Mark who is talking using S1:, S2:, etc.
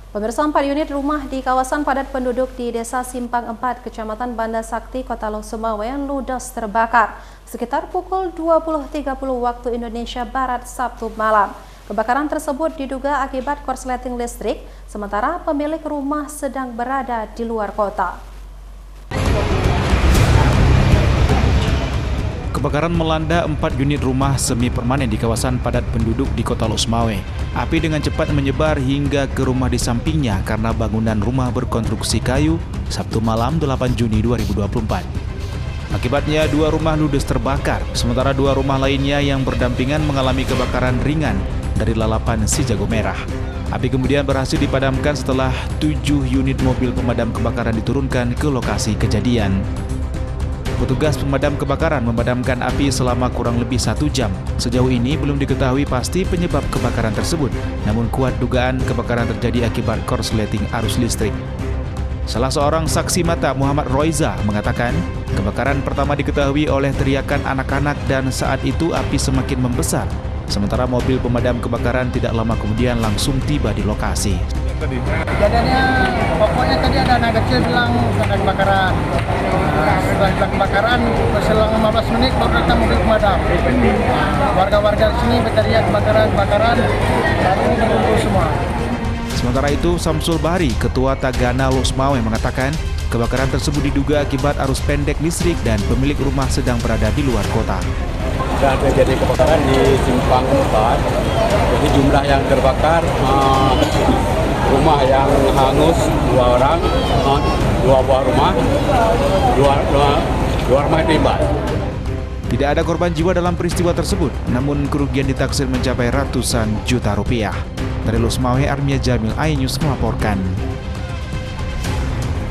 S1: Pemirsa, 4 unit rumah di kawasan padat penduduk di Desa Simpang 4, Kecamatan Banda Sakti, Kota Lok Sumawe ludes terbakar sekitar pukul 20.30 waktu Indonesia Barat Sabtu malam. Kebakaran tersebut diduga akibat korsleting listrik, sementara pemilik rumah sedang berada di luar kota.
S2: Kebakaran melanda 4 unit rumah semi permanen di kawasan padat penduduk di Kota Lok Sumawe. Api dengan cepat menyebar hingga ke rumah di sampingnya karena bangunan rumah berkonstruksi kayu Sabtu malam 8 Juni 2024. Akibatnya 2 rumah ludes terbakar, sementara 2 rumah lainnya yang berdampingan mengalami kebakaran ringan dari lalapan si jago merah. Api kemudian berhasil dipadamkan setelah 7 unit mobil pemadam kebakaran diturunkan ke lokasi kejadian. Petugas pemadam kebakaran memadamkan api selama kurang lebih 1 jam. Sejauh ini belum diketahui pasti penyebab kebakaran tersebut, namun kuat dugaan kebakaran terjadi akibat korsleting arus listrik. Salah seorang saksi mata, Muhammad Roiza, mengatakan kebakaran pertama diketahui oleh teriakan anak-anak dan saat itu api semakin membesar. Sementara mobil pemadam kebakaran tidak lama kemudian langsung tiba di lokasi.
S3: Kejadiannya pokoknya tadi ada anak kecil bilang ada kebakaran. Setelah kebakaran berselang 15 menit baru datang mobil pemadam. Warga-warga sini berteriak kebakaran, lalu mengumpul semua.
S2: Sementara itu, Samsul Bahri, Ketua Tagana Lok Sumawe, mengatakan kebakaran tersebut diduga akibat arus pendek listrik dan pemilik rumah sedang berada di luar kota.
S4: Dan terjadi kebakaran di Simpang 4. Jadi jumlah yang terbakar, rumah yang hangus 2 orang, 2 buah rumah, 2 rumah timbal.
S2: Tidak ada korban jiwa dalam peristiwa tersebut, namun kerugian ditaksir mencapai ratusan juta rupiah. Dari Lok Sumawe, Armia Jamil, iNews melaporkan.